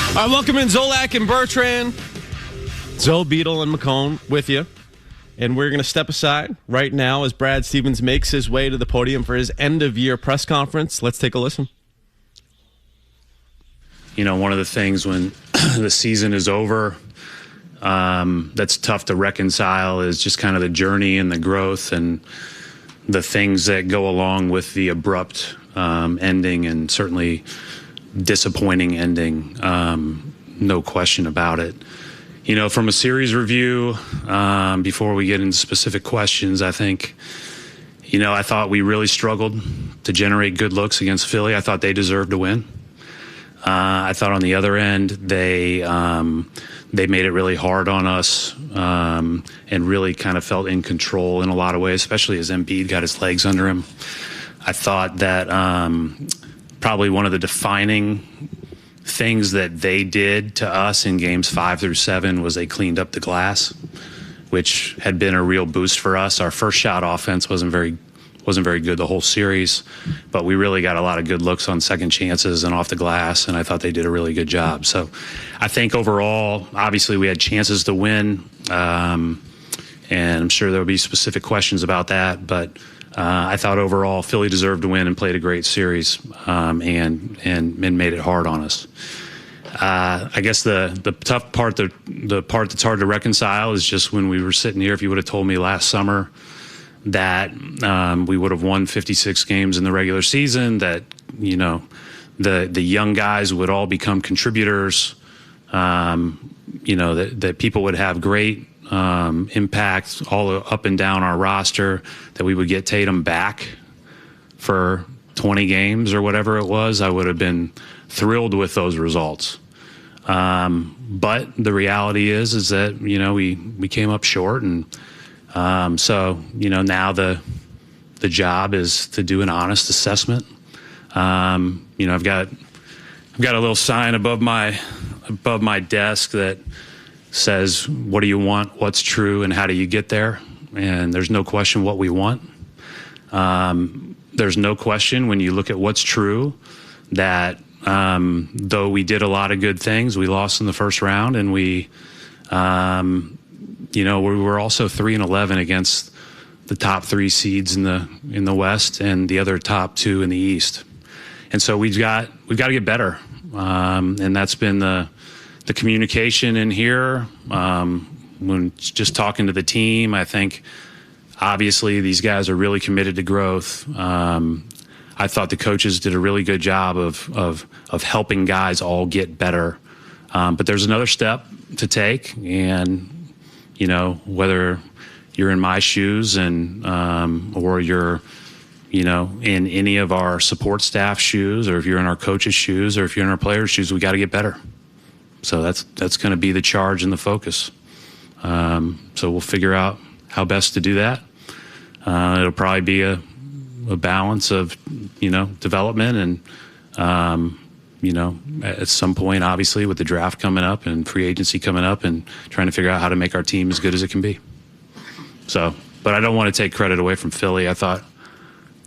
All right, welcome in Zolak and Bertrand, Zoe, Beetle, and McCone with you. And we're going to step aside right now as Brad Stevens makes his way to the podium for his end-of-year press conference. Let's take a listen. You know, one of the things when the season is over that's tough to reconcile is just kind of the journey and the growth and the things that go along with the abrupt ending and certainly disappointing ending, no question about it. You know, from a series review, before we get into specific questions, I think, you know, I thought we really struggled to generate good looks against Philly. I thought they deserved to win. I thought on the other end, they made it really hard on us and really kind of felt in control in a lot of ways, especially as Embiid got his legs under him. I thought that probably one of the defining things that they did to us in games 5 through 7 was they cleaned up the glass, which had been a real boost for us. Our first shot offense wasn't very good the whole series, but we really got a lot of good looks on second chances and off the glass, and I thought they did a really good job. So I think overall, obviously we had chances to win, and I'm sure there'll be specific questions about that, but I thought overall Philly deserved to win and played a great series, and made it hard on us. I guess the tough part, the part that's hard to reconcile is just when we were sitting here, if you would have told me last summer that we would have won 56 games in the regular season, that, you know, the young guys would all become contributors, you know, that people would have great impact all up and down our roster, that we would get Tatum back for 20 games or whatever it was, I would have been thrilled with those results. But the reality is that, you know, we came up short, and so, you know, now the job is to do an honest assessment. You know, I've got a little sign above my desk that says, what do you want, what's true, and how do you get there? And there's no question what we want. There's no question when you look at what's true that though we did a lot of good things, we lost in the first round, and we were also 3-11 against the top 3 seeds in the West and the other top 2 in the East. And so we've got to get better. And that's been the communication in here. When just talking to the team, I think obviously these guys are really committed to growth. I thought the coaches did a really good job of helping guys all get better. But there's another step to take, and, you know, whether you're in my shoes and or you're, you know, in any of our support staff shoes, or if you're in our coaches' shoes, or if you're in our players' shoes, we got to get better. So that's going to be the charge and the focus. So we'll figure out how best to do that. It'll probably be a balance of, you know, development and, you know, at some point, obviously, with the draft coming up and free agency coming up, and trying to figure out how to make our team as good as it can be. So, but I don't want to take credit away from Philly. I thought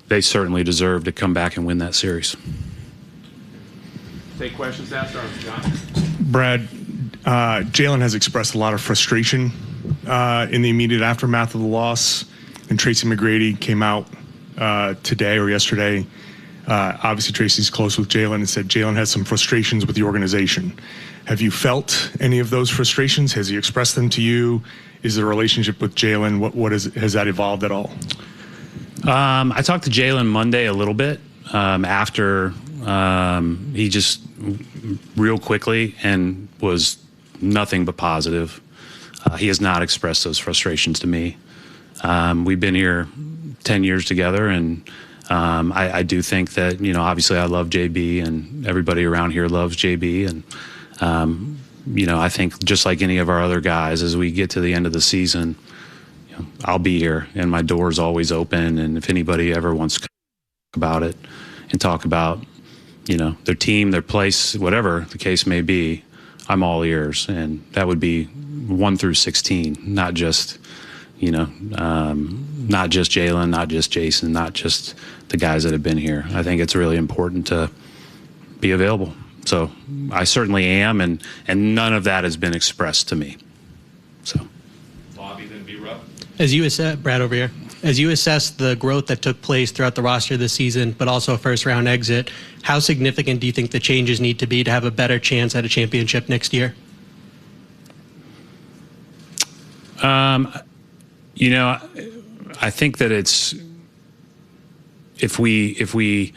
they certainly deserved to come back and win that series. Take questions now, starting with John. Brad, Jaylen has expressed a lot of frustration in the immediate aftermath of the loss, and Tracy McGrady came out today or yesterday. Obviously, Tracy's close with Jaylen and said Jaylen has some frustrations with the organization. Have you felt any of those frustrations? Has he expressed them to you? Is the relationship with Jaylen, has that evolved at all? I talked to Jaylen Monday a little bit after he just real quickly and was nothing but positive. He has not expressed those frustrations to me. We've been here 10 years together, and I do think that, you know, obviously I love JB, and everybody around here loves JB, and you know, I think just like any of our other guys, as we get to the end of the season, you know, I'll be here, and my door's always open, and if anybody ever wants to talk about it and talk about, you know, their team, their place, whatever the case may be, I'm all ears. And that would be 1 through 16, not just, you know, not just Jaylen, not just Jason, not just the guys that have been here. I think it's really important to be available So I certainly am, and none of that has been expressed to me. So, Bobby, then B-Rup. As you assess, Brad over here, as you assess the growth that took place throughout the roster this season, but also a first-round exit, how significant do you think the changes need to be to have a better chance at a championship next year? You know, I think that it's if we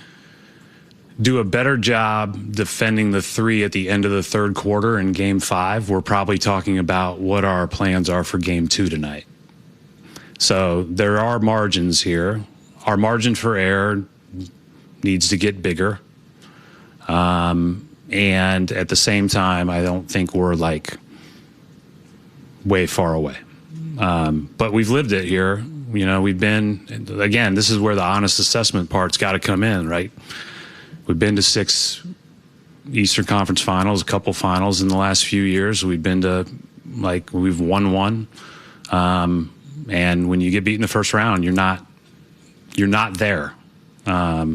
do a better job defending the three at the end of the third quarter in Game 5, we're probably talking about what our plans are for Game 2 tonight. So there are margins here. Our margin for error needs to get bigger. And at the same time, I don't think we're like way far away. But we've lived it here. You know, we've been, again, this is where the honest assessment part's got to come in, right? We've been to 6 Eastern Conference finals, a couple finals in the last few years. We've been to, like, we've won one. And when you get beat in the first round, you're not there.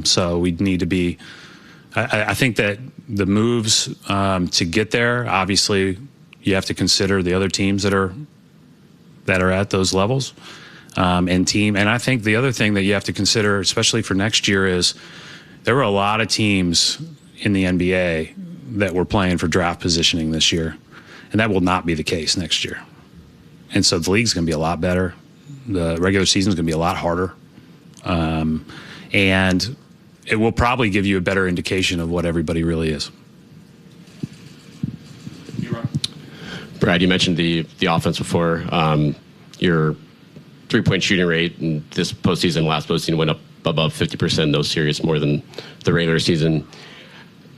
So we need to be, I think that the moves to get there, obviously you have to consider the other teams that are at those levels, and I think the other thing that you have to consider, especially for next year, is there were a lot of teams in the NBA that were playing for draft positioning this year, and that will not be the case next year. And so the league's going to be a lot better. The regular season's going to be a lot harder, and it will probably give you a better indication of what everybody really is. Brad, you mentioned the offense before. Your three-point shooting rate in this postseason, last postseason, went up above 50% in those series, more than the regular season.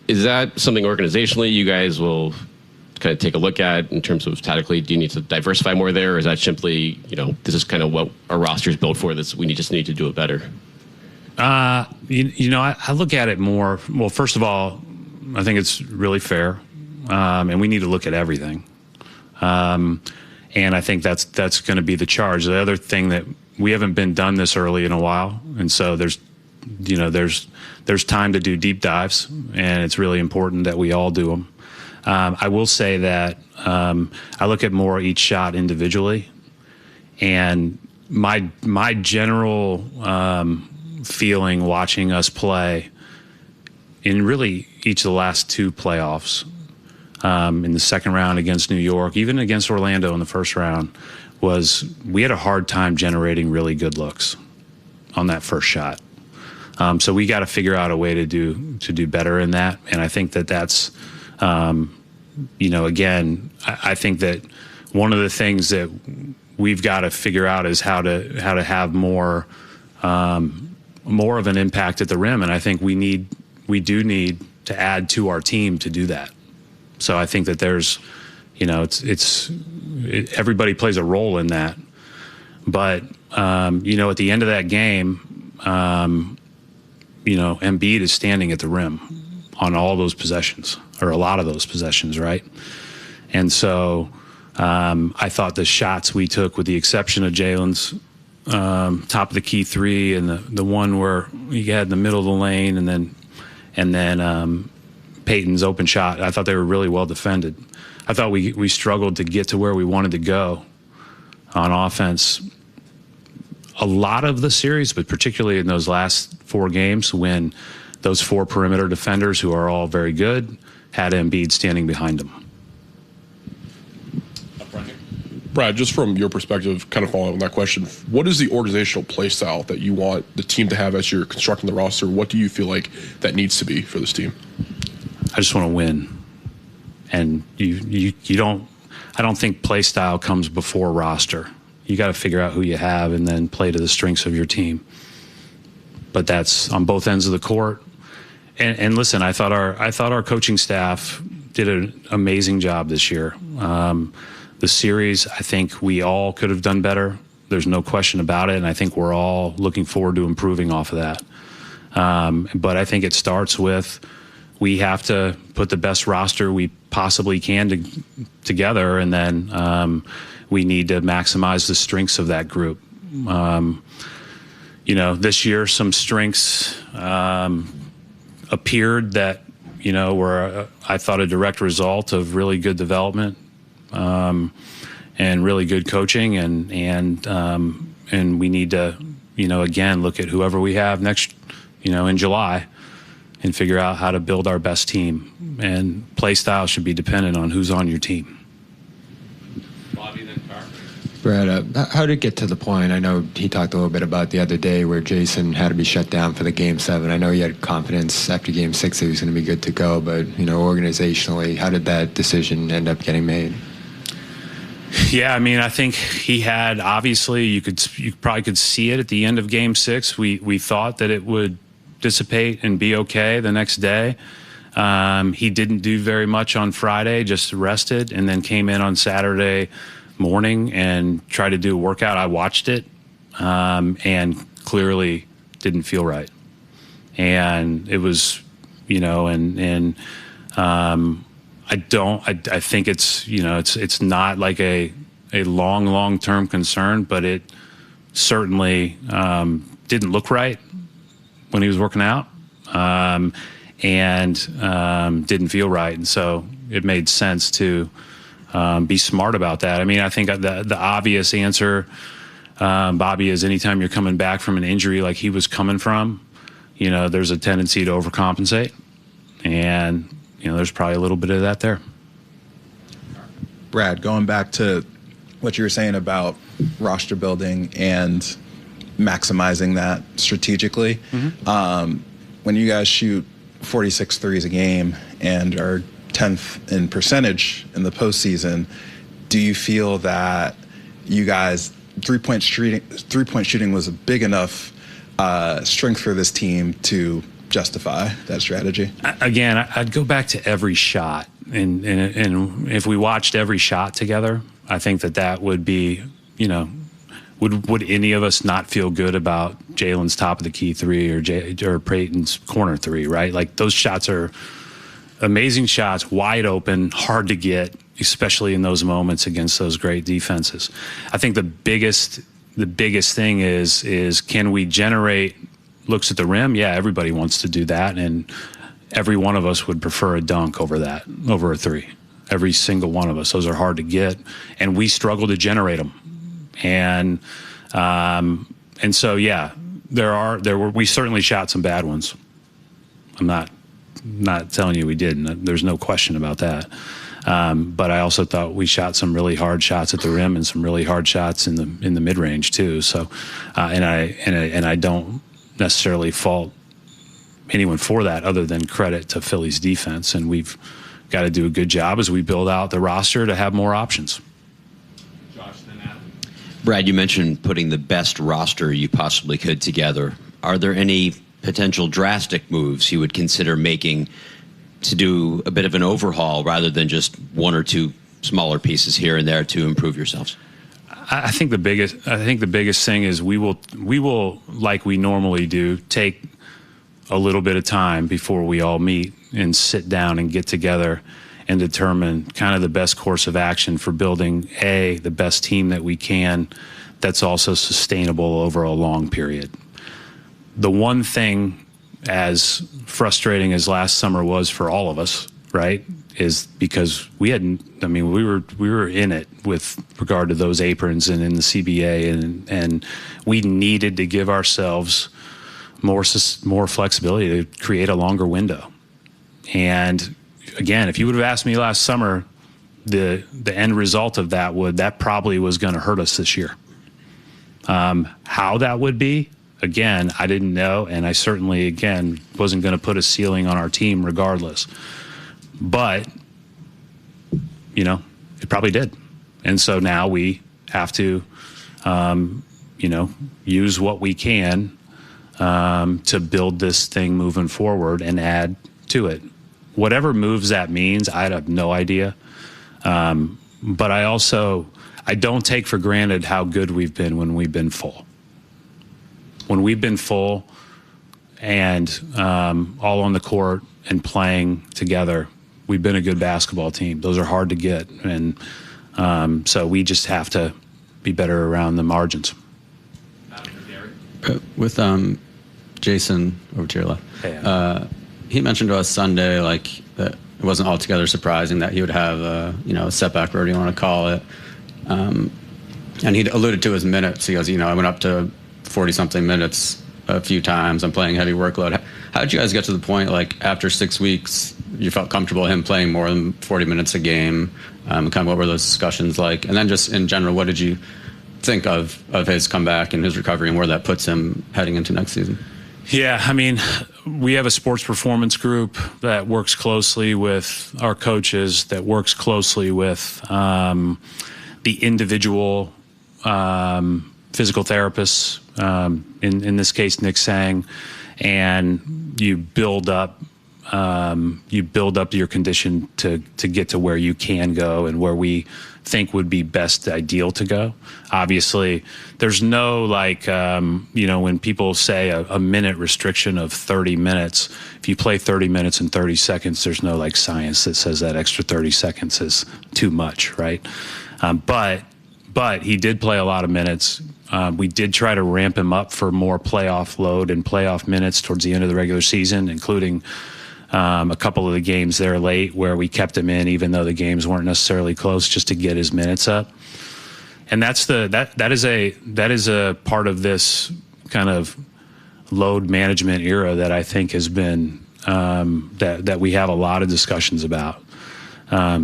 Is that something organizationally you guys will kind of take a look at in terms of tactically? Do you need to diversify more there, or is that simply, this is kind of what our roster is built for, we just need to do it better? I look at it more. Well, first of all, I think it's really fair, and we need to look at everything. And I think that's going to be the charge. The other thing that we haven't been done this early in a while, and so there's time to do deep dives, and it's really important that we all do them. I will say that I look at more each shot individually, and my general feeling watching us play in really each of the last 2 playoffs, in the second round against New York, even against Orlando in the first round, was we had a hard time generating really good looks on that first shot. So we got to figure out a way to do better in that. And I think that's, again, I think that one of the things that we've got to figure out is how to have more of an impact at the rim. And I think we do need to add to our team to do that. So I think that there's, everybody plays a role in that. But, at the end of that game, Embiid is standing at the rim on all those possessions, or a lot of those possessions, right? And so I thought the shots we took, with the exception of Jaylen's top of the key 3 and the one where he had in the middle of the lane, and then Peyton's open shot, I thought they were really well defended. I thought we struggled to get to where we wanted to go on offense a lot of the series, but particularly in those last 4 games when those 4 perimeter defenders, who are all very good, had Embiid standing behind them. Brad, just from your perspective, kind of following on that question, what is the organizational play style that you want the team to have as you're constructing the roster? What do you feel like that needs to be for this team? I just want to win. And you don't, I don't think play style comes before roster. You got to figure out who you have and then play to the strengths of your team. But that's on both ends of the court. And listen, I thought our coaching staff did an amazing job this year. The series, I think we all could have done better. There's no question about it, and I think we're all looking forward to improving off of that. But I think it starts with, we have to put the best roster we possibly can together, and then we need to maximize the strengths of that group. This year some strengths appeared that were, I thought, a direct result of really good development and really good coaching. And we need to, again, look at whoever we have next, in July and figure out how to build our best team. And play style should be dependent on who's on your team. Brad, how did it get to the point? I know he talked a little bit about the other day where Jason had to be shut down for the Game 7. I know he had confidence after Game 6 that he was going to be good to go, but, organizationally, how did that decision end up getting made? Yeah, I think he had, obviously, you probably could see it at the end of Game 6. We thought that it would dissipate and be okay the next day. He didn't do very much on Friday, just rested, and then came in on Saturday morning and tried to do a workout. I watched it and clearly didn't feel right. And it was, I think it's, it's not like a long-term concern, but it certainly didn't look right when he was working out and didn't feel right. And so it made sense to be smart about that. I think the obvious answer, Bobby, is anytime you're coming back from an injury like he was coming from, there's a tendency to overcompensate. And, there's probably a little bit of that there. Brad, going back to what you were saying about roster building and maximizing that strategically, when you guys shoot 46 threes a game and are 10th in percentage in the postseason, do you feel that you guys three-point shooting was a big enough strength for this team to justify that strategy? Again, I'd go back to every shot, and if we watched every shot together, I think that would be, would any of us not feel good about Jaylen's top of the key three or Peyton's corner three, right? Like, those shots are amazing shots, wide open, hard to get, especially in those moments against those great defenses. I think the biggest thing is can we generate looks at the rim? Yeah, everybody wants to do that, and every one of us would prefer a dunk over a three. Every single one of us. Those are hard to get, and we struggle to generate them. And so, yeah, we certainly shot some bad ones. I'm not telling you we didn't. There's no question about that. But I also thought we shot some really hard shots at the rim and some really hard shots in the mid range too. So, and I don't necessarily fault anyone for that, other than credit to Philly's defense. And we've got to do a good job as we build out the roster to have more options. Brad, you mentioned putting the best roster you possibly could together. Are there any potential drastic moves you would consider making to do a bit of an overhaul rather than just one or two smaller pieces here and there to improve yourselves? I think the biggest thing is we will, like we normally do, take a little bit of time before we all meet and sit down and get together and determine kind of the best course of action for building the best team that we can that's also sustainable over a long period. The one thing, as frustrating as last summer was for all of us, right, is because we were in it with regard to those aprons and in the CBA, and we needed to give ourselves more flexibility to create a longer window. And again, if you would have asked me last summer, the end result of that probably was going to hurt us this year. How that would be, again, I didn't know, and I certainly, again, wasn't going to put a ceiling on our team regardless. But, it probably did. And so now we have to, use what we can to build this thing moving forward and add to it. Whatever moves that means, I have no idea. But I don't take for granted how good we've been when we've been full. When we've been full and all on the court and playing together, we've been a good basketball team. Those are hard to get. And so we just have to be better around the margins. With Jason over to your left, he mentioned to us Sunday, like, that it wasn't altogether surprising that he would have a setback, whatever you want to call it. And he alluded to his minutes. He goes, I went up to 40-something minutes a few times. I'm playing heavy workload. How did you guys get to the point, like, after 6 weeks, you felt comfortable him playing more than 40 minutes a game? Kind of what were those discussions like? And then just in general, what did you think of his comeback and his recovery and where that puts him heading into next season? Yeah, I mean, we have a sports performance group that works closely with our coaches, that works closely with the individual physical therapists, in this case, Nick Sang, and you build up your condition to get to where you can go and where we think would be best ideal to go. Obviously, there's no when people say a minute restriction of 30 minutes, if you play 30 minutes and 30 seconds, there's no science that says that extra 30 seconds is too much, right? But he did play a lot of minutes. We did try to ramp him up for more playoff load and playoff minutes towards the end of the regular season, including a couple of the games there late where we kept him in even though the games weren't necessarily close, just to get his minutes up. And that is a part of this kind of load management era that I think has been that we have a lot of discussions about,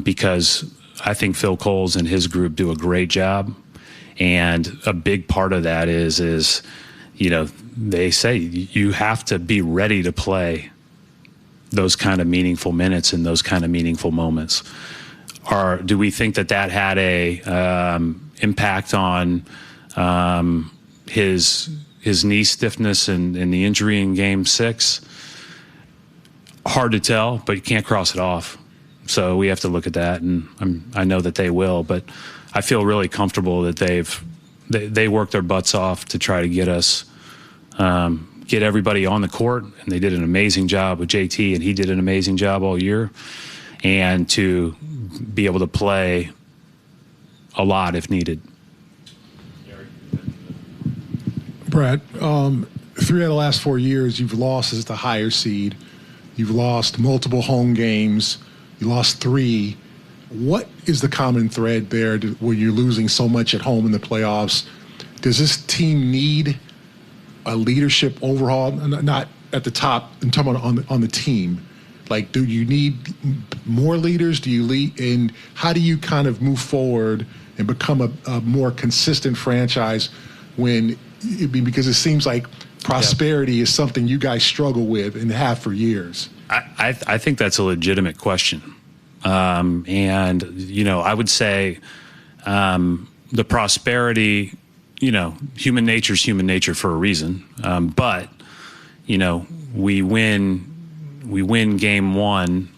because I think Phil Coles and his group do a great job. And a big part of that is they say you have to be ready to play those kind of meaningful minutes and those kind of meaningful moments. Do we think that had a impact on his knee stiffness and the injury in Game 6? Hard to tell, but you can't cross it off. So we have to look at that, and I know that they will. But I feel really comfortable that they worked their butts off to try to get us. Get everybody on the court, and they did an amazing job with JT, and he did an amazing job all year, and to be able to play a lot if needed. Brad, 3 out of the last 4 years, you've lost as the higher seed. You've lost multiple home games. You lost 3. What is the common thread there where you're losing so much at home in the playoffs? Does this team need a leadership overhaul? Not at the top, I'm talking about on the team. Like, do you need more leaders? Do you lead? And how do you kind of move forward and become a more consistent franchise because it seems like prosperity is something you guys struggle with and have for years? I think that's a legitimate question. And, I would say the prosperity, human nature is human nature for a reason. But, we win Game 1,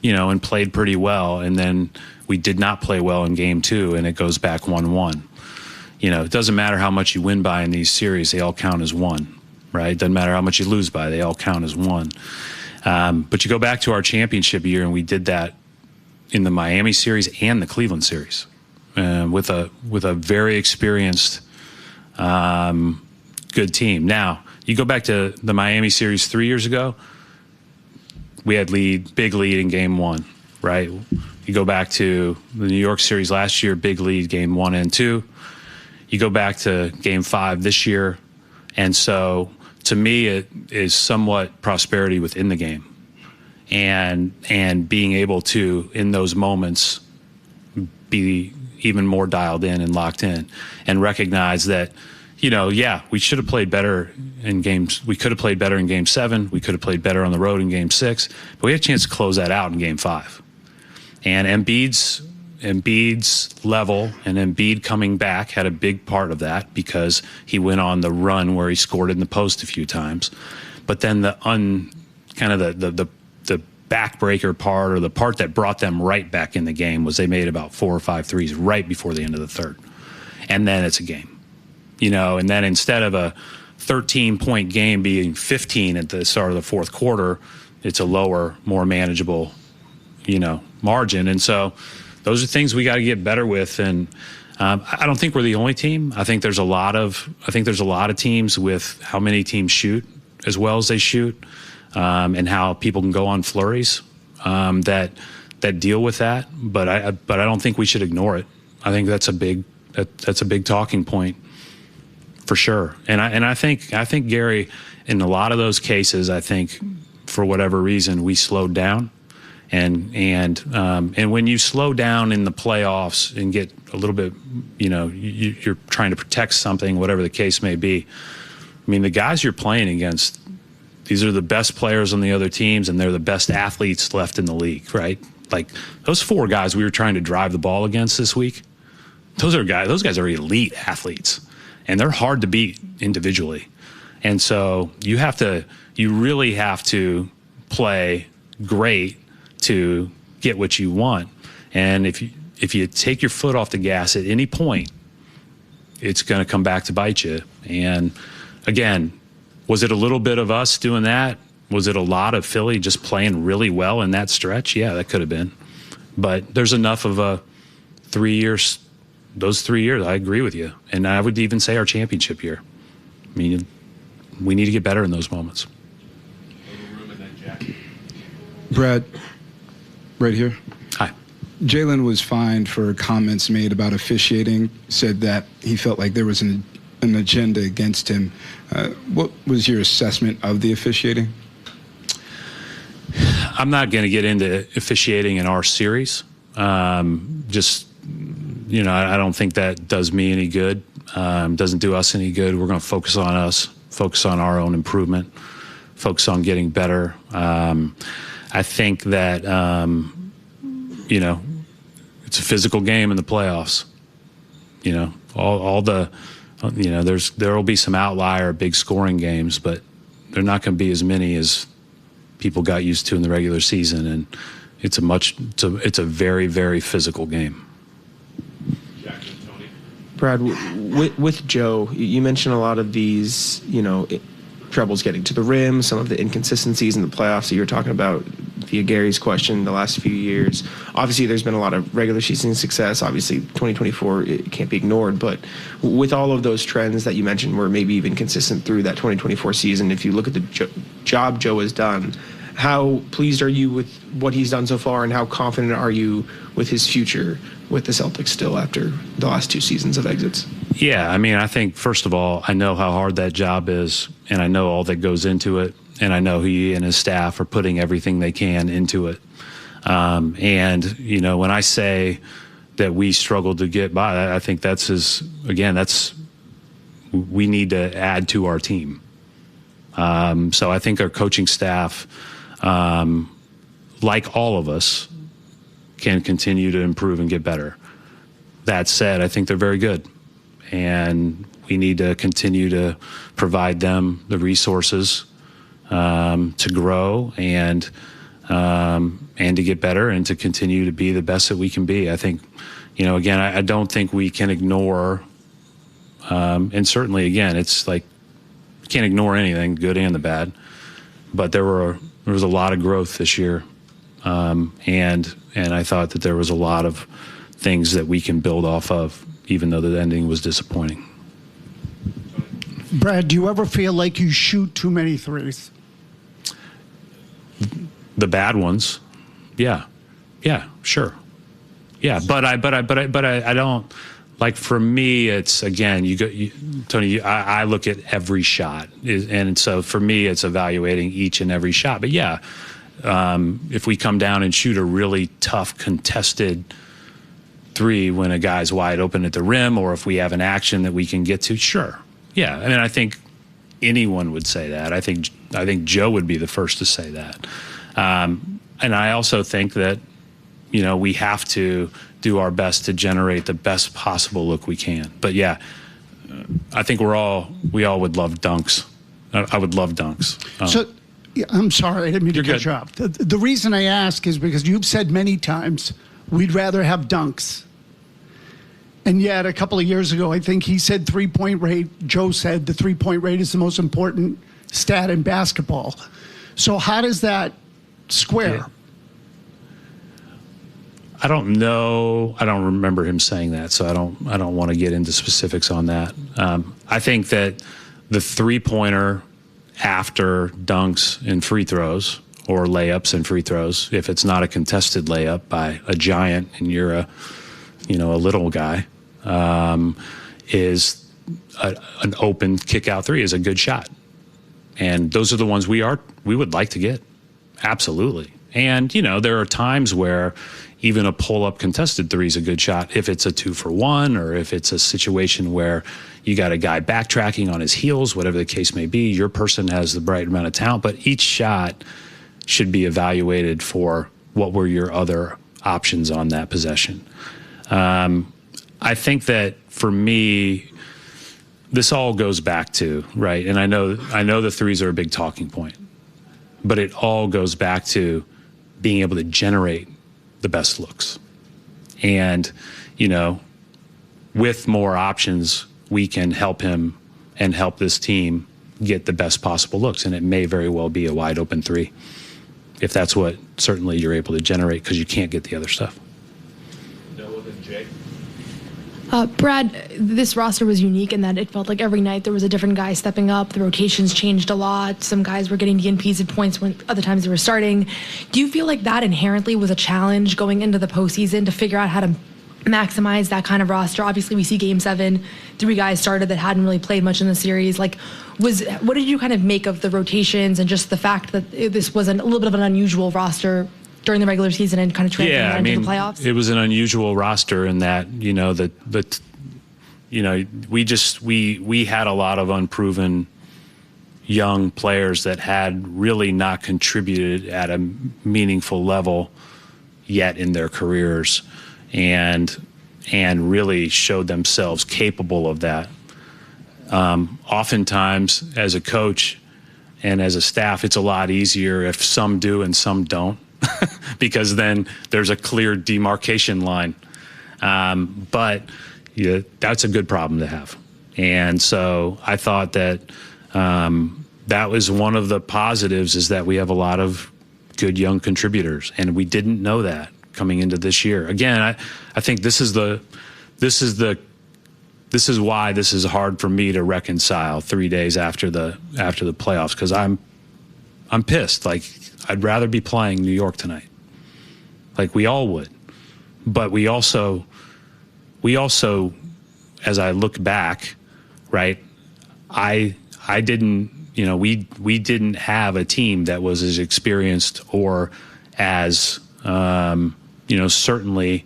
and played pretty well. And then we did not play well in Game 2, and it goes back 1-1. It doesn't matter how much you win by in these series. They all count as one. Right? Doesn't matter how much you lose by, they all count as one. But you go back to our championship year, and we did that in the Miami series and the Cleveland series with a very experienced, good team. Now, you go back to the Miami series 3 years ago, we had big lead in Game 1, right? You go back to the New York series last year, big lead Game 1 and 2. You go back to Game 5 this year, and so to me, it is somewhat prosperity within the game, and being able to, in those moments, be even more dialed in and locked in, and recognize that, we should have played better in games. We could have played better in Game 7. We could have played better on the road in Game 6, but we had a chance to close that out in Game 5. And Embiid's level and Embiid coming back had a big part of that, because he went on the run where he scored in the post a few times. But then the backbreaker part, or the part that brought them right back in the game, was they made about 4 or 5 threes right before the end of the third. And then it's a game. And then instead of a 13-point game being 15 at the start of the fourth quarter, it's a lower, more manageable, margin. And so those are things we got to get better with. And I don't think we're the only team. I think there's a lot of teams with how many teams shoot as well as they shoot. and how people can go on flurries that deal with that. But I don't think we should ignore it. I think that's a big talking point for sure. And I think Gary, in a lot of those cases, I think for whatever reason we slowed down. And when you slow down in the playoffs and get a little bit, you're trying to protect something, whatever the case may be. I mean, the guys you're playing against, these are the best players on the other teams, and they're the best athletes left in the league, right? Like those 4 guys we were trying to drive the ball against this week, those guys are elite athletes, and they're hard to beat individually. And so you really have to play great to get what you want. And if you take your foot off the gas at any point, it's going to come back to bite you. And again, was it a little bit of us doing that? Was it a lot of Philly just playing really well in that stretch? Yeah, that could have been. But there's enough of a 3 years, those 3 years, I agree with you. And I would even say our championship year. I mean, we need to get better in those moments. Brad, right here. Hi. Jaylen was fined for comments made about officiating, said that he felt like there was an agenda against him. What was your assessment of the officiating? I'm not going to get into officiating in our series. I don't think that does me any good. Doesn't do us any good. We're going to focus on us, focus on our own improvement, focus on getting better. I think that, it's a physical game in the playoffs. There will be some outlier big scoring games, but they're not going to be as many as people got used to in the regular season. And it's a very, very physical game. Brad, with Joe, you mentioned a lot of these, troubles getting to the rim, some of the inconsistencies in the playoffs that you were talking about via Gary's question the last few years. Obviously, there's been a lot of regular season success. Obviously, 2024, it can't be ignored. But with all of those trends that you mentioned were maybe even consistent through that 2024 season, if you look at the job Joe has done, how pleased are you with what he's done so far, and how confident are you with his future with the Celtics still after the last 2 seasons of exits? Yeah, I mean, I think, first of all, I know how hard that job is, and I know all that goes into it, and I know he and his staff are putting everything they can into it. When I say that we struggled to get by, I think we need to add to our team. So I think our coaching staff, like all of us, can continue to improve and get better. That said, I think they're very good, and we need to continue to provide them the resources to grow and to get better and to continue to be the best that we can be. I think, again, I don't think we can ignore, and certainly, again, it's like you can't ignore anything, good and the bad. But there was a lot of growth this year, and I thought that there was a lot of things that we can build off of, even though the ending was disappointing. Brad, do you ever feel like you shoot too many threes? The bad ones, yeah, sure, yeah. But I don't. Like, for me, it's, again, Tony, I look at every shot. And so for me, it's evaluating each and every shot. But yeah, if we come down and shoot a really tough contested 3 when a guy's wide open at the rim, or if we have an action that we can get to, sure. Yeah, I mean, I think anyone would say that. I think Joe would be the first to say that. And I also think that, we have to do our best to generate the best possible look we can. But yeah, I think we all would love dunks. I would love dunks. I'm sorry, I didn't mean to cut good. you off. The reason I ask is because you've said many times, we'd rather have dunks. And yet, a couple of years ago, I think he said 3-point rate. Joe said the 3-point rate is the most important stat in basketball. So how does that square? Yeah. I don't know. I don't remember him saying that, so I don't want to get into specifics on that. I think that the 3-pointer after dunks and free throws or layups and free throws, if it's not a contested layup by a giant and you're a little guy, is an open kick out three is a good shot. And those are the ones we would like to get. Absolutely. And, there are times where even a pull-up contested three is a good shot if it's a 2-for-1 or if it's a situation where you got a guy backtracking on his heels, whatever the case may be. Your person has the right amount of talent, but each shot should be evaluated for what were your other options on that possession. I think that for me, this all goes back to, right, and I know the threes are a big talking point, but it all goes back to being able to generate the best looks. And, with more options, we can help him and help this team get the best possible looks. And it may very well be a wide open three, if that's what certainly you're able to generate, because you can't get the other stuff. Brad, this roster was unique in that it felt like every night there was a different guy stepping up. The rotations changed a lot. Some guys were getting DNPs at points when other times they were starting. Do you feel like that inherently was a challenge going into the postseason to figure out how to maximize that kind of roster? Obviously, we see Game 7, 3 guys started that hadn't really played much in the series. What did you kind of make of the rotations and just the fact that this was a little bit of an unusual roster during the regular season and kind of transferring into the playoffs? It was an unusual roster in that, we had a lot of unproven young players that had really not contributed at a meaningful level yet in their careers and really showed themselves capable of that. Oftentimes as a coach and as a staff, it's a lot easier if some do and some don't. Because then there's a clear demarcation line. But that's a good problem to have. And so I thought that that was one of the positives, is that we have a lot of good young contributors, and we didn't know that coming into this year. Again, I think this is why this is hard for me to reconcile 3 days after the playoffs, because I'm pissed. Like, I'd rather be playing New York tonight. Like we all would. But we also, as I look back, right, I didn't, we didn't have a team that was as experienced or as, certainly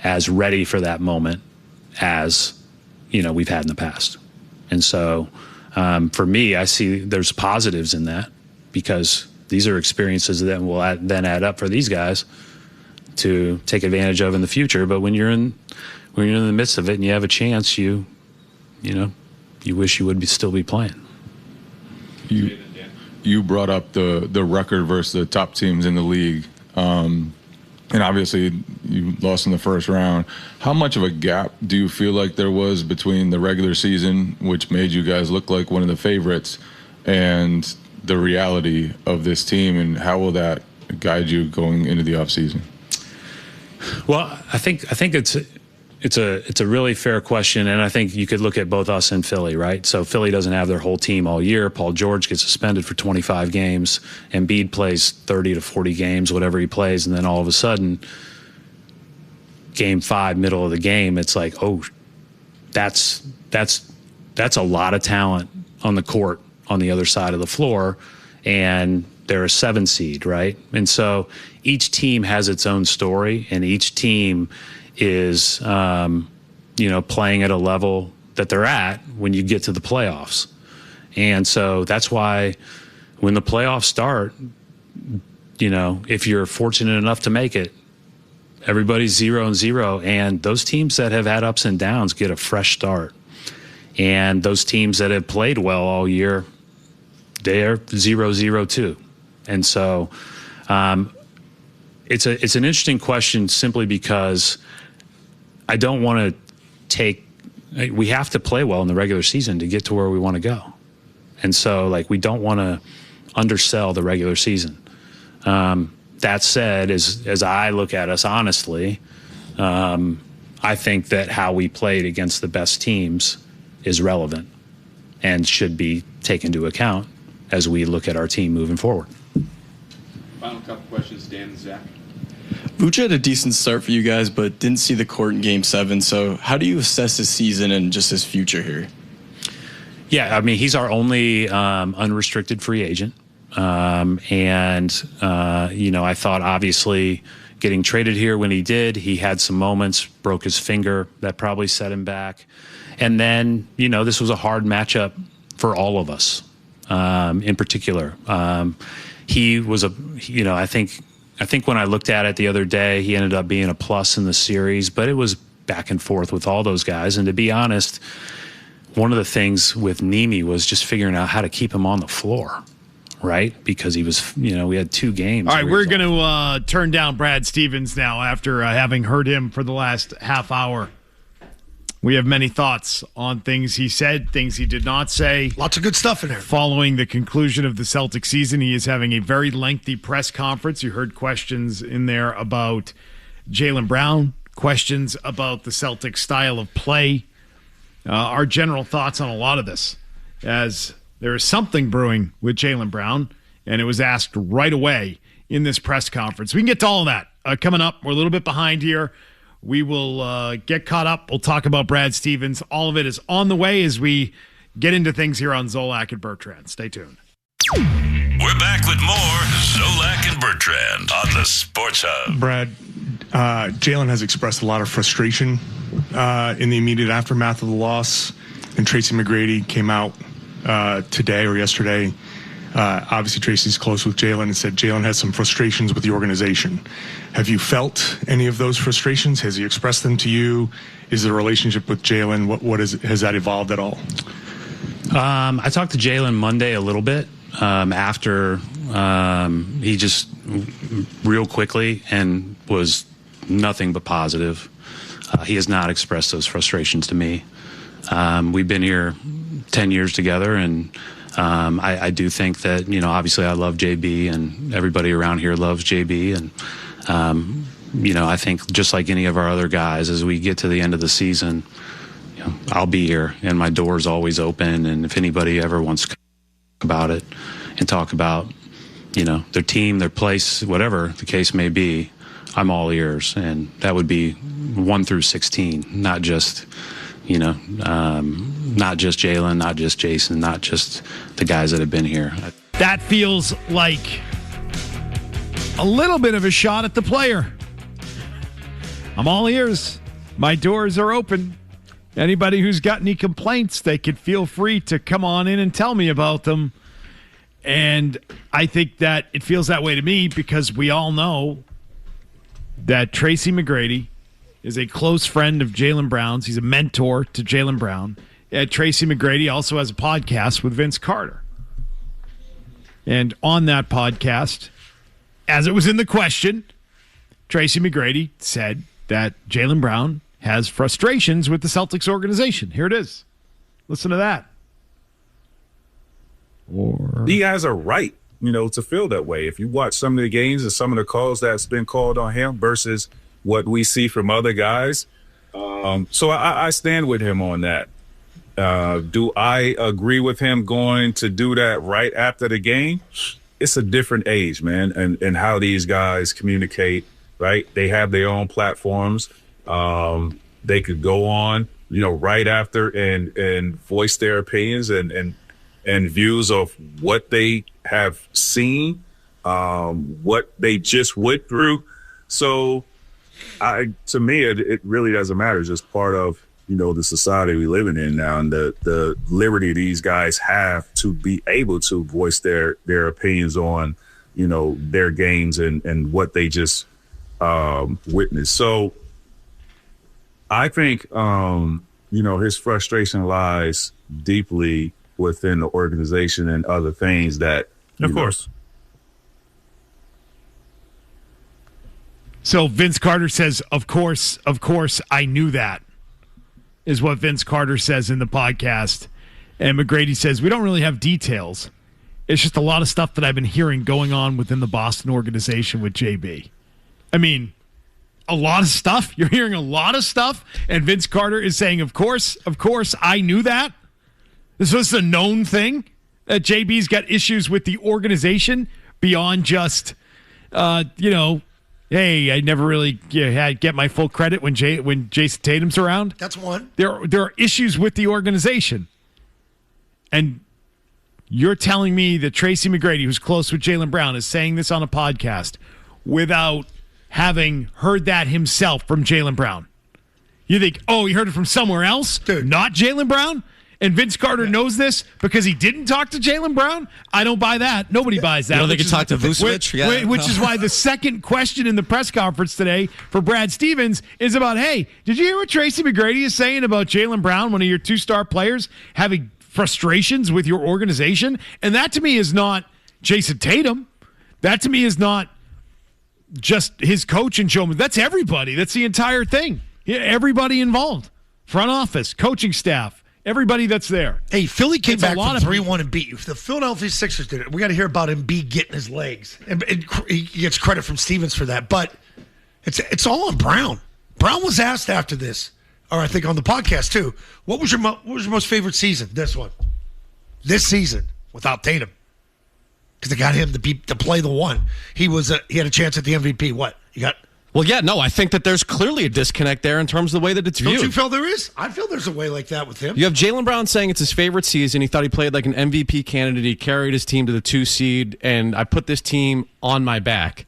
as ready for that moment as, we've had in the past. And so for me, I see there's positives in that, because these are experiences that will then add up for these guys to take advantage of in the future. But when you're in the midst of it and you have a chance, you wish you would still be playing. You brought up the record versus the top teams in the league, and obviously you lost in the first round. How much of a gap do you feel like there was between the regular season, which made you guys look like one of the favorites, and the reality of this team, and how will that guide you going into the offseason? Well, I think it's a really fair question, and I think you could look at both us and Philly, right? So Philly doesn't have their whole team all year. Paul George gets suspended for 25 games. Embiid plays 30 to 40 games, whatever he plays, and then all of a sudden, Game 5, middle of the game, it's like, oh, that's a lot of talent on the court on the other side of the floor, and they're a 7 seed, right? And so each team has its own story, and each team is, playing at a level that they're at when you get to the playoffs. And so that's why when the playoffs start, if you're fortunate enough to make it, everybody's 0-0, and those teams that have had ups and downs get a fresh start. And those teams that have played well all year, they're 0-0 too. And so it's an interesting question, simply because I don't want to we have to play well in the regular season to get to where we want to go. And so, we don't want to undersell the regular season. That said, as I look at us honestly, I think that how we played against the best teams is relevant and should be taken into account as we look at our team moving forward. Final couple questions, Dan and Zach. Vooch had a decent start for you guys, but didn't see the court in Game 7. So how do you assess his season and just his future here? Yeah, I mean, he's our only unrestricted free agent. I thought obviously getting traded here when he did, he had some moments, broke his finger. That probably set him back. And then, this was a hard matchup for all of us in particular. He was I think when I looked at it the other day, he ended up being a plus in the series, but it was back and forth with all those guys. And to be honest, one of the things with Nimi was just figuring out how to keep him on the floor, right? Because he was, we had 2 games. All right, we're going to turn down Brad Stevens now after having heard him for the last half hour. We have many thoughts on things he said, things he did not say. Lots of good stuff in there. Following the conclusion of the Celtics season, he is having a very lengthy press conference. You heard questions in there about Jaylen Brown, questions about the Celtics style of play. Our general thoughts on a lot of this, as there is something brewing with Jaylen Brown, and it was asked right away in this press conference. We can get to all of that coming up. We're a little bit behind here. We will get caught up. We'll talk about Brad Stevens. All of it is on the way as we get into things here on Zolak and Bertrand. Stay tuned. We're back with more Zolak and Bertrand on the Sports Hub. Brad, Jaylen has expressed a lot of frustration in the immediate aftermath of the loss, and Tracy McGrady came out today or yesterday. Obviously, Tracy's close with Jaylen and said Jaylen has some frustrations with the organization. Have you felt any of those frustrations? Has he expressed them to you? Is the relationship with Jaylen, has that evolved at all? I talked to Jaylen Monday a little bit after he just real quickly and was nothing but positive. He has not expressed those frustrations to me. We've been here 10 years together, and I do think that, obviously I love JB and everybody around here loves JB. And, I think just like any of our other guys, as we get to the end of the season, I'll be here and my door's always open. And if anybody ever wants to talk about it and talk about, their team, their place, whatever the case may be, I'm all ears. And that would be 1 through 16, not just not just Jaylen, not just Jason, not just the guys that have been here. That feels like a little bit of a shot at the player. I'm all ears. My doors are open. Anybody who's got any complaints, they could feel free to come on in and tell me about them. And I think that it feels that way to me because we all know that Tracy McGrady is a close friend of Jaylen Brown's. He's a mentor to Jaylen Brown. Tracy McGrady also has a podcast with Vince Carter. And on that podcast, as it was in the question, Tracy McGrady said that Jaylen Brown has frustrations with the Celtics organization. Here it is. Listen to that. You guys are right, to feel that way. If you watch some of the games and some of the calls that's been called on him versus what we see from other guys. So I stand with him on that. Do I agree with him going to do that right after the game? It's a different age, man, and how these guys communicate, right? They have their own platforms. They could go on, right after and voice their opinions and views of what they have seen, what they just went through. So to me, it really doesn't matter. It's just part of, the society we living in now, and the liberty these guys have to be able to voice their opinions on, their games and what they just witnessed. So I think, his frustration lies deeply within the organization and other things that, of course. So Vince Carter says, of course, I knew that, is what Vince Carter says in the podcast. And McGrady says, we don't really have details. It's just a lot of stuff that I've been hearing going on within the Boston organization with JB. I mean, a lot of stuff. You're hearing a lot of stuff. And Vince Carter is saying, of course, I knew that. This was a known thing. that JB's got issues with the organization beyond just, hey, I never really get my full credit when Jason Tatum's around. That's one. There are issues with the organization. And you're telling me that Tracy McGrady, who's close with Jaylen Brown, is saying this on a podcast without having heard that himself from Jaylen Brown. You think, he heard it from somewhere else? Dude. Not Jaylen Brown? And Vince Carter knows this because he didn't talk to Jaylen Brown? I don't buy that. Nobody buys that. You don't think he talked to Vucevic? Which is why the second question in the press conference today for Brad Stevens is about, hey, did you hear what Tracy McGrady is saying about Jaylen Brown, one of your two-star players, having frustrations with your organization? And that to me is not Jason Tatum. That to me is not just his coach and Joe. That's everybody. That's the entire thing. Everybody involved. Front office, coaching staff, everybody that's there. Hey, Philly came It's back a lot from of 3-1 and beat you. If the Philadelphia Sixers did it, we got to hear about Embiid getting his legs. And he gets credit from Stevens for that. But it's all on Brown. Brown was asked after this, or I think on the podcast too, what was your most favorite season? This one. This season without Tatum. Because they got him to play the one. He had a chance at the MVP. What? You got... Well, yeah, no, I think that there's clearly a disconnect there in terms of the way that it's viewed. Don't you feel there is? I feel there's a way like that with him. You have Jaylen Brown saying it's his favorite season. He thought he played like an MVP candidate. He carried his team to the 2 seed, and I put this team on my back.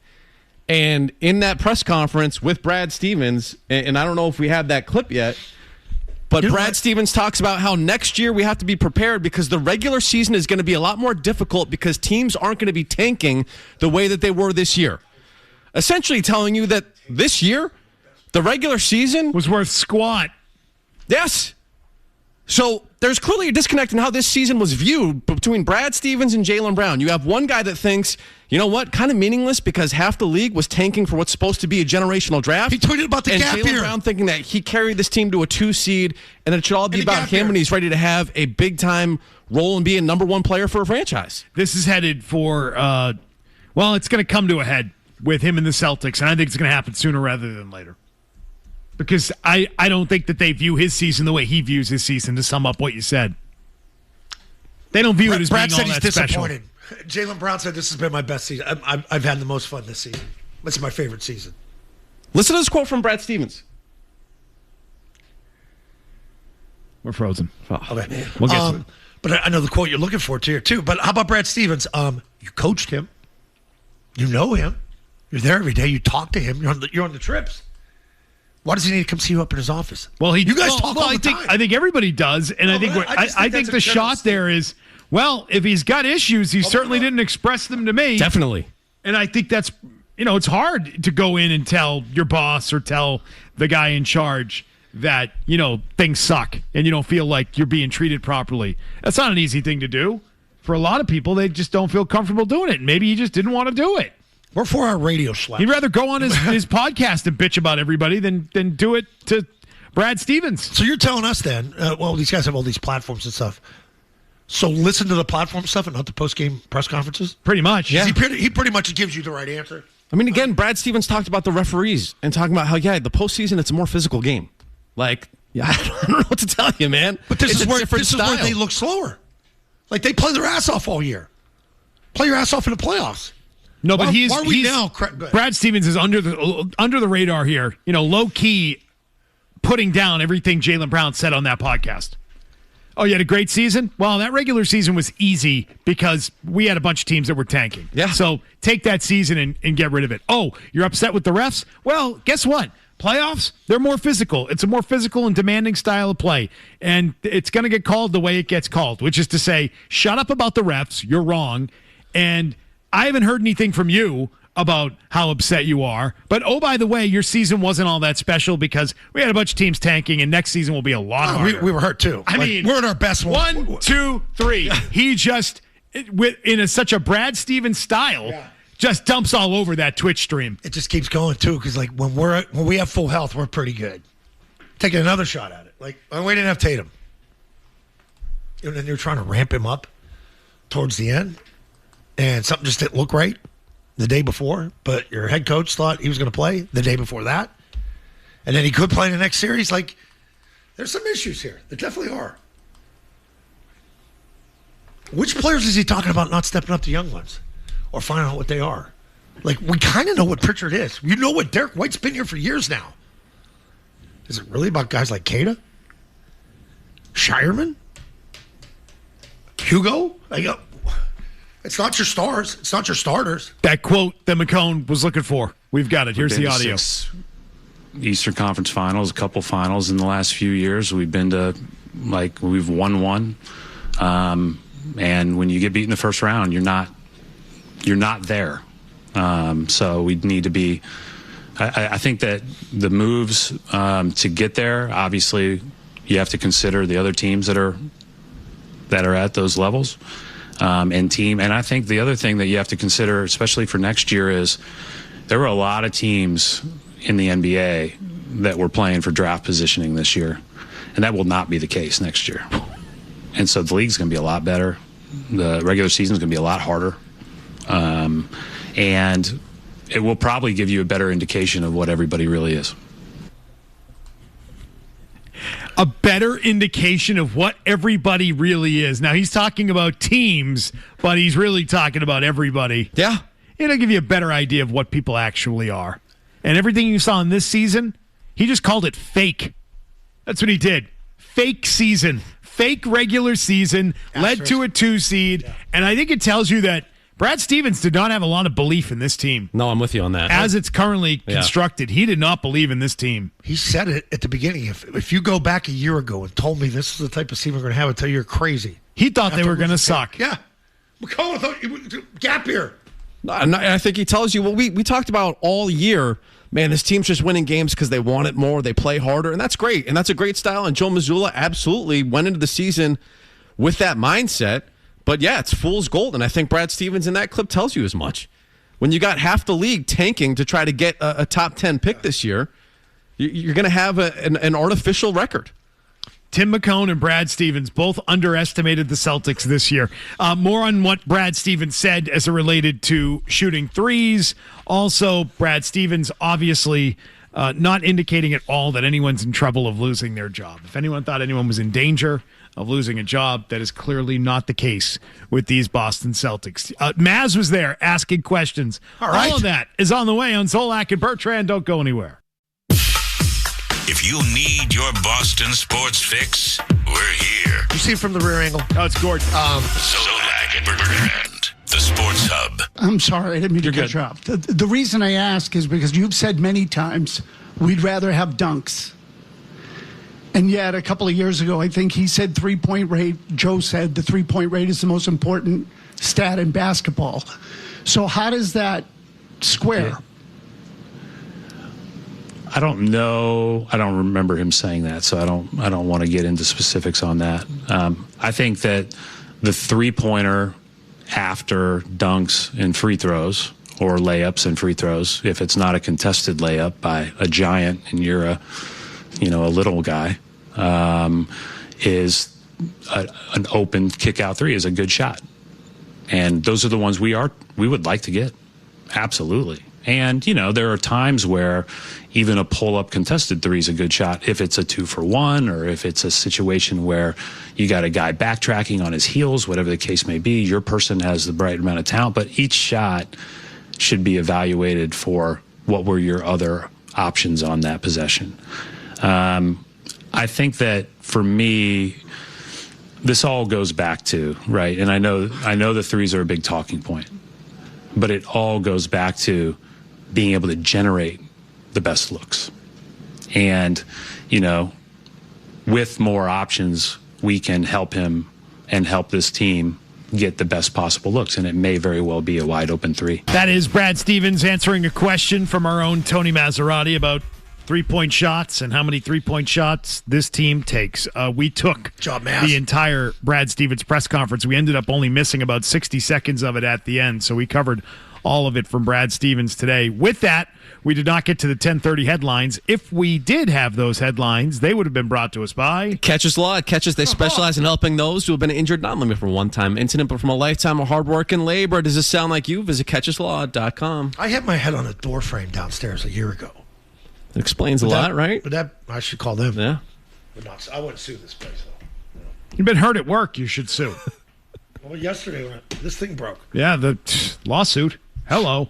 And in that press conference with Brad Stevens, and I don't know if we have that clip yet, but Brad Stevens talks about how next year we have to be prepared because the regular season is going to be a lot more difficult because teams aren't going to be tanking the way that they were this year. Essentially telling you that this year, the regular season was worth squat. Yes. So there's clearly a disconnect in how this season was viewed between Brad Stevens and Jaylen Brown. You have one guy that thinks, you know what, kind of meaningless because half the league was tanking for what's supposed to be a generational draft. He tweeted about the and gap Jaylen year. Brown thinking that he carried this team to a 2 seed and that it should all be about him and he's ready to have a big-time role and be a number 1 player for a franchise. This is headed for, it's going to come to a head with him and the Celtics, and I think it's going to happen sooner rather than later. Because I don't think that they view his season the way he views his season, to sum up what you said. They don't view it as Brad being all said that he's special. disappointed. Jaylen Brown said this has been my best season. I've had the most fun this season. This is my favorite season. Listen to this quote from Brad Stevens. We're frozen. Okay. We'll get to it. But I know the quote you're looking for here too. But how about Brad Stevens? You coached him. You know him. You're there every day. You talk to him. You're on the trips. Why does he need to come see you up in his office? Well, you guys talk all the time. I think everybody does, and I think I think the shot there is, well, if he's got issues, he certainly didn't express them to me. Definitely. And I think that's, it's hard to go in and tell your boss or tell the guy in charge that, things suck and you don't feel like you're being treated properly. That's not an easy thing to do. For a lot of people, they just don't feel comfortable doing it. Maybe he just didn't want to do it. We're 4-hour radio schlep. He'd rather go on his podcast and bitch about everybody than do it to Brad Stevens. So you're telling us then, these guys have all these platforms and stuff. So listen to the platform stuff and not the post-game press conferences? Pretty much, yeah. He pretty much gives you the right answer. I mean, again, Brad Stevens talked about the referees and talking about how, the postseason, it's a more physical game. Like, I don't know what to tell you, man. But this is where style. they look slower. Like, they play their ass off all year. Play your ass off in the playoffs. No, but why are we now? Brad Stevens is under the radar here. Low key, putting down everything Jaylen Brown said on that podcast. Oh, you had a great season? Well, that regular season was easy because we had a bunch of teams that were tanking. Yeah. So take that season and get rid of it. Oh, you're upset with the refs? Well, guess what? Playoffs, they're more physical. It's a more physical and demanding style of play. And it's going to get called the way it gets called, which is to say, shut up about the refs. You're wrong. And I haven't heard anything from you about how upset you are. But, oh, by the way, your season wasn't all that special because we had a bunch of teams tanking, and next season will be a lot harder. We were hurt, too. I mean, we're in our best one. 1, 2, 3. He just, in such a Brad Stevens style, just dumps all over that Twitch stream. It just keeps going, too, because, when we have full health, we're pretty good. Taking another shot at it. We didn't have Tatum. And then you're trying to ramp him up towards the end. And something just didn't look right the day before, but your head coach thought he was going to play the day before that. And then he could play in the next series. There's some issues here. There definitely are. Which players is he talking about not stepping up to young ones or finding out what they are? Like, we kind of know what Pritchard is. You know what Derek White's been here for years now. Is it really about guys like Cada? Shireman? Hugo? It's not your stars. It's not your starters. That quote that McCone was looking for. We've got it. Here's the We've been to audio. 6 Eastern Conference Finals, a couple finals in the last few years. We've been to, we've won one. And when you get beat in the first round, you're not there. So we need to be. I think that the moves to get there, obviously, you have to consider the other teams that are at those levels, and I think the other thing that you have to consider, especially for next year, is there were a lot of teams in the NBA that were playing for draft positioning this year, and that will not be the case next year. And so the league's going to be a lot better. The regular season's going to be a lot harder. And it will probably give you a better indication of what everybody really is. A better indication of what everybody really is. Now, he's talking about teams, but he's really talking about everybody. Yeah. It'll give you a better idea of what people actually are. And everything you saw in this season, he just called it fake. That's what he did. Fake season. Fake regular season led to a 2 seed. Yeah. And I think it tells you that Brad Stevens did not have a lot of belief in this team. No, I'm with you on that. As it's currently constructed, he did not believe in this team. He said it at the beginning. If you go back a year ago and told me this is the type of team we're going to have, I'd tell you you're crazy. He thought they were going to suck. Yeah. McCullough thought gap here. And I think he tells you, well, we talked about all year, man, this team's just winning games because they want it more, they play harder, and that's great. And that's a great style, and Joe Mazzulla absolutely went into the season with that mindset. But, yeah, it's fool's gold, and I think Brad Stevens in that clip tells you as much. When you got half the league tanking to try to get a top 10 pick this year, you're going to have an artificial record. Tim McCone and Brad Stevens both underestimated the Celtics this year. More on what Brad Stevens said as it related to shooting threes. Also, Brad Stevens obviously not indicating at all that anyone's in trouble of losing their job. If anyone thought anyone was in danger of losing a job, that is clearly not the case with these Boston Celtics. Maz was there asking questions. All right. All of that is on the way on Zolak and Bertrand. Don't go anywhere. If you need your Boston sports fix, we're here. You see from the rear angle? Oh, it's gorgeous. Zolak and Bertrand, the Sports Hub. I'm sorry, I didn't mean to cut you off. The reason I ask is because you've said many times we'd rather have dunks. And yet, a couple of years ago, I think he said three-point rate. Joe said the three-point rate is the most important stat in basketball. So how does that square? Yeah. I don't know. I don't remember him saying that, so I don't want to get into specifics on that. I think that the three-pointer after dunks and free throws, or layups and free throws, if it's not a contested layup by a giant and you're a little guy, is an open kick-out three is a good shot. And those are the ones we would like to get. Absolutely. And, there are times where even a pull-up contested three is a good shot if it's a 2-for-1 or if it's a situation where you got a guy backtracking on his heels, whatever the case may be. Your person has the right amount of talent, but each shot should be evaluated for what were your other options on that possession. I think that for me, this all goes back to, right, and I know the threes are a big talking point, but it all goes back to being able to generate the best looks. And, with more options, we can help him and help this team get the best possible looks, and it may very well be a wide open three. That is Brad Stevens answering a question from our own Tony Maserati about three-point shots and how many three-point shots this team takes. We took the entire Brad Stevens press conference. We ended up only missing about 60 seconds of it at the end, so we covered all of it from Brad Stevens today. With that, we did not get to the 10:30 headlines. If we did have those headlines, they would have been brought to us by Catches Law. Catches, they specialize in helping those who have been injured, not only from a one-time incident, but from a lifetime of hard work and labor. Does this sound like you? Visit catcheslaw.com. I had my head on a door frame downstairs a year ago. It explains a lot, right? But I should call them. Yeah. But I wouldn't sue this place, though. You've been hurt at work. You should sue. Well, yesterday when this thing broke. Yeah, the lawsuit. Hello.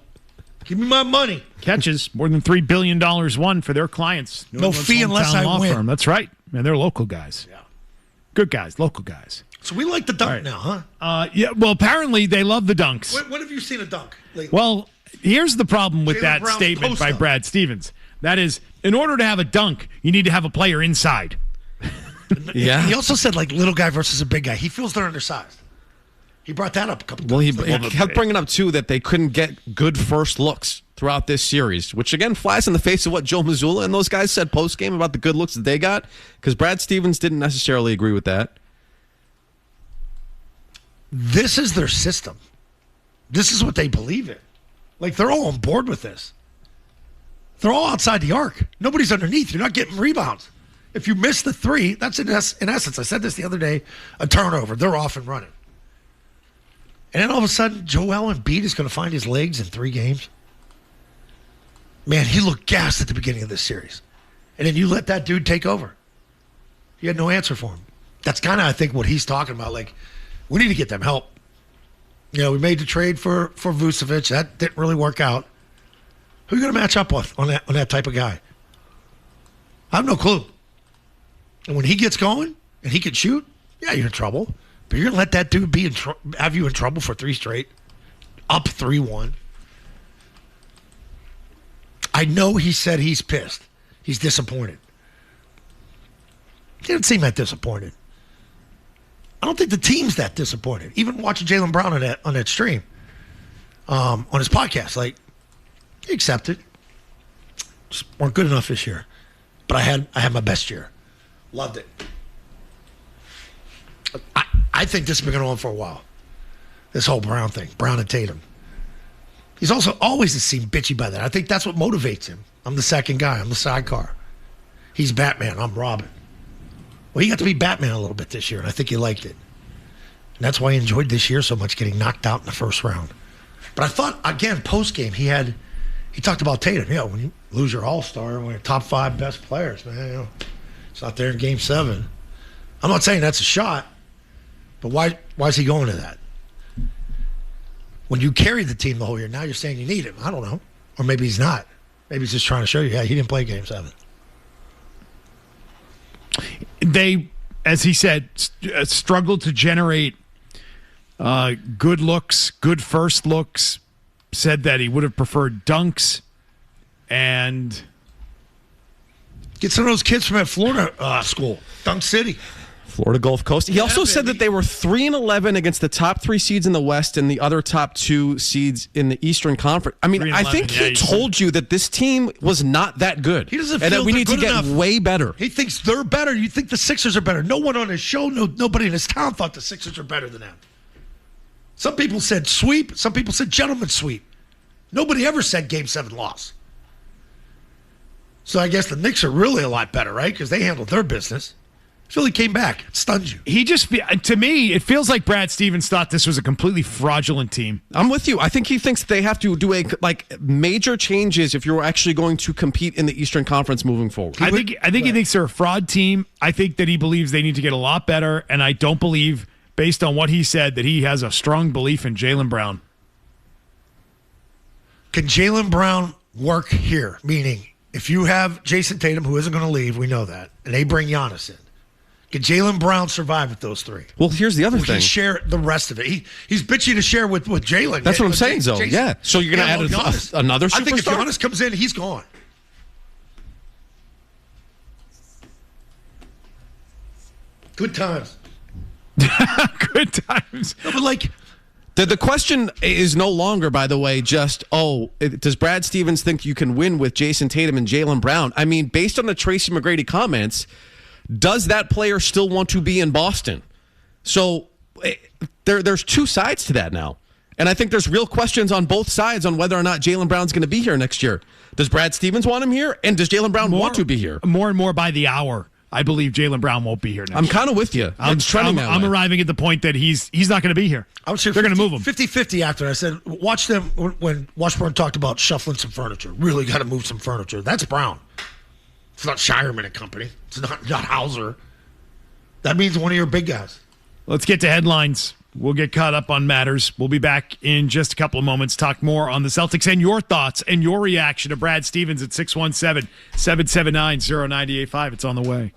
Give me my money. Catches more than $3 billion won for their clients. No fee unless I law win. Firm. That's right. Man, they're local guys. Yeah. Good guys, local guys. So we like the dunk now, huh? Yeah, well, apparently they love the dunks. When have you seen a dunk lately? Well, here's the problem with Jaylen that Brown's statement by post-up. Brad Stevens. That is, in order to have a dunk, you need to have a player inside. Yeah. He also said, like, little guy versus a big guy. He feels they're undersized. He brought that up a couple Well, he times. kept bringing up, too, that they couldn't get good first looks throughout this series, which, again, flies in the face of what Joe Mazzulla and those guys said post-game about the good looks that they got, because Brad Stevens didn't necessarily agree with that. This is their system. This is what they believe in. Like, they're all on board with this. They're all outside the arc. Nobody's underneath. You're not getting rebounds. If you miss the three, that's in essence, I said this the other day, a turnover. They're off and running. And then all of a sudden, Joel Embiid is going to find his legs in 3 games. Man, he looked gassed at the beginning of this series. And then you let that dude take over. You had no answer for him. That's kind of, I think, what he's talking about. Like, we need to get them help. You know, we made the trade for Vucevic. That didn't really work out. Who are you going to match up with on that type of guy? I have no clue. And when he gets going and he can shoot, yeah, you're in trouble. But you're going to let that dude have you in trouble for 3 straight, up 3-1. I know he said he's pissed. He's disappointed. He didn't seem that disappointed. I don't think the team's that disappointed. Even watching Jaylen Brown on that stream, on his podcast, like, he accepted. Just weren't good enough this year. But I had my best year. Loved it. I think this has been going on for a while. This whole Brown thing, Brown and Tatum. He's also always seemed bitchy by that. I think that's what motivates him. I'm the second guy. I'm the sidecar. He's Batman. I'm Robin. Well, he got to be Batman a little bit this year, and I think he liked it. And that's why he enjoyed this year so much, getting knocked out in the first round. But I thought, again, post-game, he talked about Tatum. Yeah, when you lose your all-star, one of your top 5 best players, man, you know, it's not there in Game 7. I'm not saying that's a shot, but why is he going to that? When you carried the team the whole year, now you're saying you need him. I don't know. Or maybe he's not. Maybe he's just trying to show you, he didn't play Game 7. They, as he said, struggled to generate good looks, good first looks. Said that he would have preferred dunks. And get some of those kids from that Florida school, Dunk City. Florida Gulf Coast. He also said that they were 3-11 against the top 3 seeds in the West and the other top 2 seeds in the Eastern Conference. I mean, I think he told you that this team was not that good. He doesn't and feel that we they're need to good get enough. way better. He thinks they're better. You think the Sixers are better. No one on his show, nobody in his town thought the Sixers are better than them. Some people said sweep. Some people said gentleman sweep. Nobody ever said Game 7 loss. So I guess the Knicks are really a lot better, right? Because they handled their business. Philly came back. It stunned you. He just, to me, it feels like Brad Stevens thought this was a completely fraudulent team. I'm with you. I think he thinks they have to do major changes if you're actually going to compete in the Eastern Conference moving forward. I think he thinks they're a fraud team. I think that he believes they need to get a lot better, and I don't believe, based on what he said, that he has a strong belief in Jaylen Brown. Can Jaylen Brown work here? Meaning, if you have Jason Tatum, who isn't going to leave, we know that, and they bring Giannis in. Can Jaylen Brown survive with those 3? Well, here's the other thing. He share the rest of it. He's bitchy to share with Jaylen. That's what I'm saying, Zoe. Yeah. So you're going to add another superstar? I think if Giannis comes in, he's gone. Good times. Good times. No, but like... The question is no longer, by the way, just, does Brad Stevens think you can win with Jason Tatum and Jaylen Brown? I mean, based on the Tracy McGrady comments, does that player still want to be in Boston? So there's 2 sides to that now. And I think there's real questions on both sides on whether or not Jaylen Brown's going to be here next year. Does Brad Stevens want him here? And does Jaylen Brown want to be here? More and more by the hour, I believe Jaylen Brown won't be here next year. I'm kind of with you. I'm arriving at the point that he's not going to be here. I would say they're going to move him. 50-50 after. I said, watch them when Washburn talked about shuffling some furniture. Really got to move some furniture. That's Brown. It's not Shireman and Company. It's not Hauser. That means one of your big guys. Let's get to headlines. We'll get caught up on matters. We'll be back in just a couple of moments, talk more on the Celtics and your thoughts and your reaction to Brad Stevens at 617-779-0985. It's on the way.